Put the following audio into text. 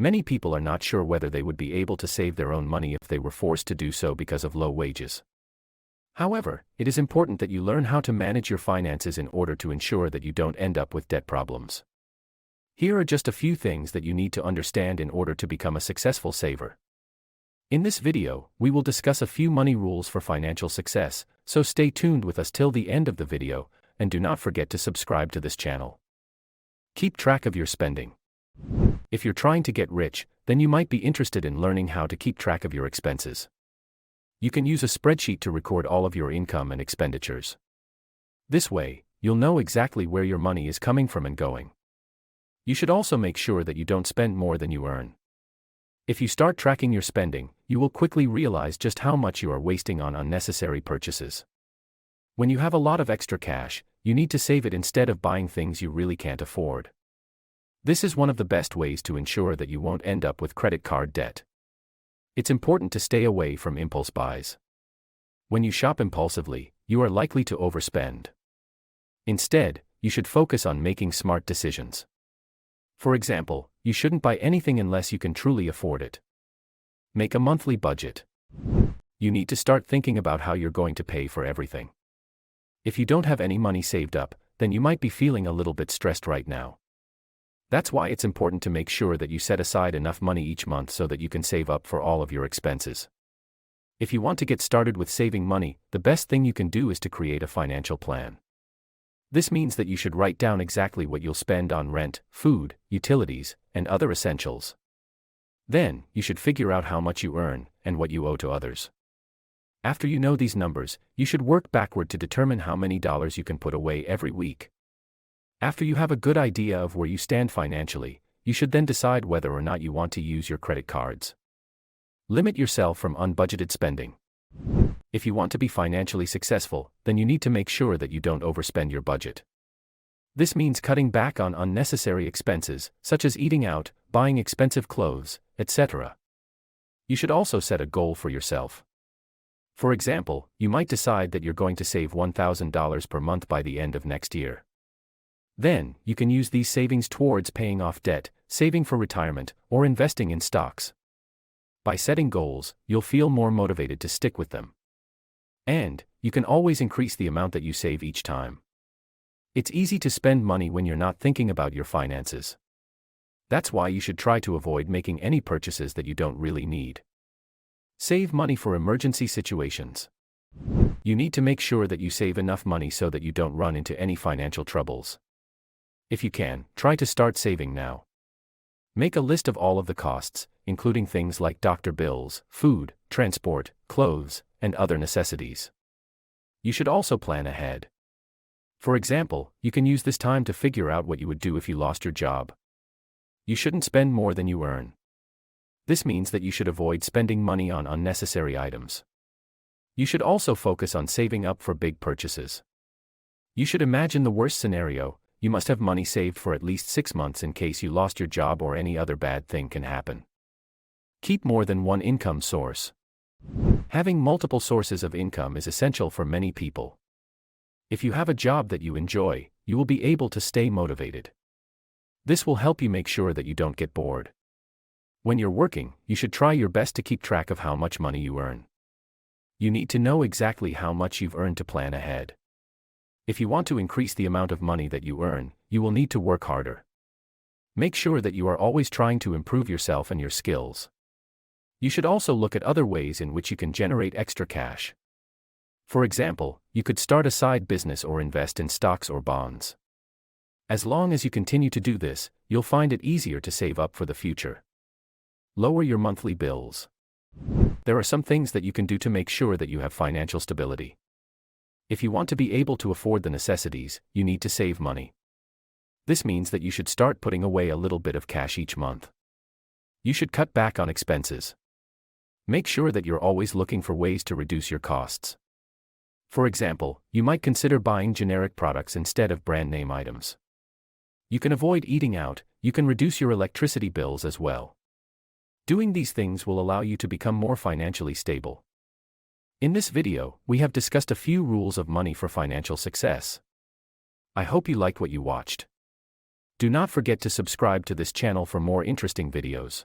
Many people are not sure whether they would be able to save their own money if they were forced to do so because of low wages. However, it is important that you learn how to manage your finances in order to ensure that you don't end up with debt problems. Here are just a few things that you need to understand in order to become a successful saver. In this video, we will discuss a few money rules for financial success, so stay tuned with us till the end of the video, and do not forget to subscribe to this channel. Keep track of your spending. If you're trying to get rich, then you might be interested in learning how to keep track of your expenses. You can use a spreadsheet to record all of your income and expenditures. This way, you'll know exactly where your money is coming from and going. You should also make sure that you don't spend more than you earn. If you start tracking your spending, you will quickly realize just how much you are wasting on unnecessary purchases. When you have a lot of extra cash, you need to save it instead of buying things you really can't afford. This is one of the best ways to ensure that you won't end up with credit card debt. It's important to stay away from impulse buys. When you shop impulsively, you are likely to overspend. Instead, you should focus on making smart decisions. For example, you shouldn't buy anything unless you can truly afford it. Make a monthly budget. You need to start thinking about how you're going to pay for everything. If you don't have any money saved up, then you might be feeling a little bit stressed right now. That's why it's important to make sure that you set aside enough money each month so that you can save up for all of your expenses. If you want to get started with saving money, the best thing you can do is to create a financial plan. This means that you should write down exactly what you'll spend on rent, food, utilities, and other essentials. Then, you should figure out how much you earn and what you owe to others. After you know these numbers, you should work backward to determine how many dollars you can put away every week. After you have a good idea of where you stand financially, you should then decide whether or not you want to use your credit cards. Limit yourself from unbudgeted spending. If you want to be financially successful, then you need to make sure that you don't overspend your budget. This means cutting back on unnecessary expenses, such as eating out, buying expensive clothes, etc. You should also set a goal for yourself. For example, you might decide that you're going to save $1,000 per month by the end of next year. Then, you can use these savings towards paying off debt, saving for retirement, or investing in stocks. By setting goals, you'll feel more motivated to stick with them. And, you can always increase the amount that you save each time. It's easy to spend money when you're not thinking about your finances. That's why you should try to avoid making any purchases that you don't really need. Save money for emergency situations. You need to make sure that you save enough money so that you don't run into any financial troubles. If you can, try to start saving now. Make a list of all of the costs, including things like doctor bills, food, transport, clothes, and other necessities. You should also plan ahead. For example, you can use this time to figure out what you would do if you lost your job. You shouldn't spend more than you earn. This means that you should avoid spending money on unnecessary items. You should also focus on saving up for big purchases. You should imagine the worst scenario. You must have money saved for at least 6 months in case you lost your job or any other bad thing can happen. Keep more than one income source. Having multiple sources of income is essential for many people. If you have a job that you enjoy, you will be able to stay motivated. This will help you make sure that you don't get bored. When you're working, you should try your best to keep track of how much money you earn. You need to know exactly how much you've earned to plan ahead. If you want to increase the amount of money that you earn, you will need to work harder. Make sure that you are always trying to improve yourself and your skills. You should also look at other ways in which you can generate extra cash. For example, you could start a side business or invest in stocks or bonds. As long as you continue to do this, you'll find it easier to save up for the future. Lower your monthly bills. There are some things that you can do to make sure that you have financial stability. If you want to be able to afford the necessities, you need to save money. This means that you should start putting away a little bit of cash each month. You should cut back on expenses. Make sure that you're always looking for ways to reduce your costs. For example, you might consider buying generic products instead of brand name items. You can avoid eating out, you can reduce your electricity bills as well. Doing these things will allow you to become more financially stable. In this video, we have discussed a few rules of money for financial success. I hope you liked what you watched. Do not forget to subscribe to this channel for more interesting videos.